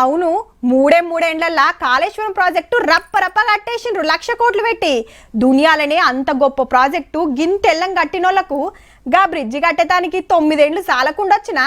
అవును, మూడేండ్లల్లా కాళేశ్వరం ప్రాజెక్టు రప్ప కట్టేసిండ్రు 1,00,000 కోట్లు పెట్టి. దునియాలనే అంత గొప్ప ప్రాజెక్టు గింతెల్లం కట్టినోళ్లకు గా బ్రిడ్జి కట్టేదానికి 9 ఏళ్లు సాలకుండొచ్చినా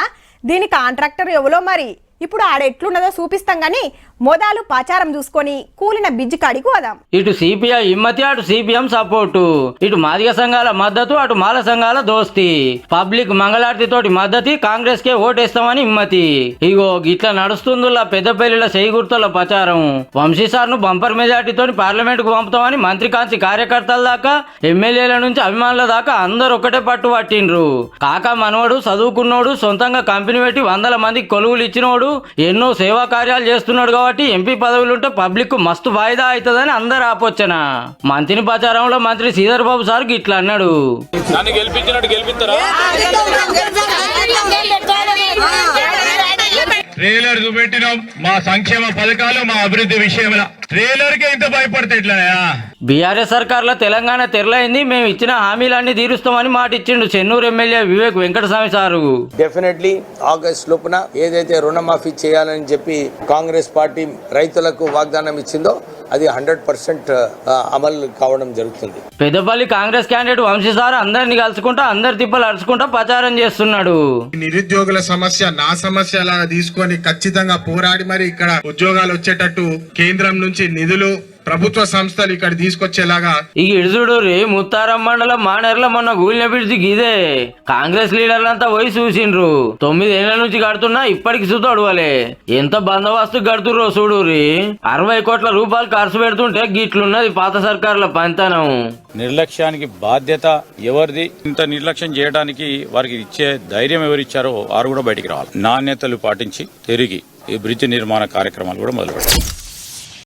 దీని కాంట్రాక్టర్ ఎవలో మరి. ఇప్పుడు ఆడెట్లున్నదో చూపిస్తాం గాని మొదలు ప్రచారం చూసుకొని కూలిన బిజ్జి కాడికి పోదాం. ఇటు సిపిఐ హిమ్మతి, అటు సిపిఎం సపోర్టు, ఇటు మాదిగ సంఘాల మద్దతు, అటు మాల సంఘాల దోస్తి, పబ్లిక్ మంగళారతి తోటి మద్దతి, కాంగ్రెస్ కే ఓటేస్తామని హిమ్మతి. ఇగో గిట్లా నడుస్తుందిలా పెద్దపల్లిల చేయిగుర్తుల ప్రచారం. వంశీ సార్ ను బంపర్ మెజార్టీతో పార్లమెంట్ కు పంపుతామని మంత్రి కాంచి కార్యకర్తల దాకా ఎమ్మెల్యేల నుంచి అభిమానుల దాకా అందరు ఒకటే పట్టు పట్టిండ్రు. కాకా మనవడు చదువుకున్నోడు, సొంతంగా కంపెనీ పెట్టి 100 మందికి కొలువులు ఇచ్చినోడు, ఎన్నో సేవా కార్యాలు చేస్తున్నాడు కాబట్టి ఎంపీ పదవులుంటే పబ్లిక్ మస్తు ఫాయిదా అవుతుందని అందరు ఆపోచన. మంత్రి ప్రచారంలో మంత్రి శ్రీధర్ బాబు సార్ ఇట్లా అన్నాడు. నన్ను గెలిపించినట్టు గెలిపిస్తారా? ట్రైలర్ చూపెట్టినాం మా సంక్షేమ పథకాలు, మా అభివృద్ధి విషయంలో. ట్రైలర్ కే ఇంత భయపడితే ఎట్లాయా? బీఆర్ఎస్ సర్కార్లో తెలంగాణ తెరలైంది, మేము ఇచ్చిన హామీలన్నీ తీరుస్తామని మాట ఇచ్చిండు చెన్నూరు ఎమ్మెల్యే వివేక్ వెంకటస్వామి సారు. డెఫినెట్లీ ఆగస్ట్ లోపున ఏదైతే రుణమాఫీ చేయాలని చెప్పి కాంగ్రెస్ పార్టీ రైతులకు వాగ్దానం ఇచ్చిందో అది 100% అమలు కావడం జరుగుతుంది. పెద్దపల్లి కాంగ్రెస్ క్యాండిడేట్ వంశీ సార్ అందరిని కలుసుకుంటా అందరి తిప్పలు అడుచుకుంటా ప్రచారం చేస్తున్నాడు. నిరుద్యోగుల సమస్య నా సమస్య లాగా తీసుకొని ఖచ్చితంగా పోరాడి మరి ఇక్కడ ఉద్యోగాలు వచ్చేటట్టు కేంద్రం నుంచి నిధులు, ప్రభుత్వ సంస్థలు ఇక్కడ తీసుకొచ్చేలాగా. ఈ ఇడుచుడు రే ముత్తారం మండలం మానేర్ల మొన్న గూలిన పిడిచి గీదే కాంగ్రెస్ లీడర్లంతా పోయి చూసిండ్రు. 9 ఏళ్ల నుంచి కడుతున్నా ఇప్పటికి చూద్దాం అడవలే ఎంత బందోబస్తు కడుతుర్రో చూడు. 60 కోట్ల రూపాయలు ఖర్చు పెడుతుంటే గిట్లున్నది పాత సర్కారుల పంతనం. నిర్లక్ష్యానికి బాధ్యత ఎవరిది? ఇంత నిర్లక్ష్యం చేయడానికి వారికి ఇచ్చే ధైర్యం ఎవరిచ్చారో వారు కూడా బయటికి రావాలి. నాణ్యతలు పాటించి తిరిగి ఈ బ్రిడ్జ్ నిర్మాణ కార్యక్రమాలు కూడా మొదలుపెట్టాలి.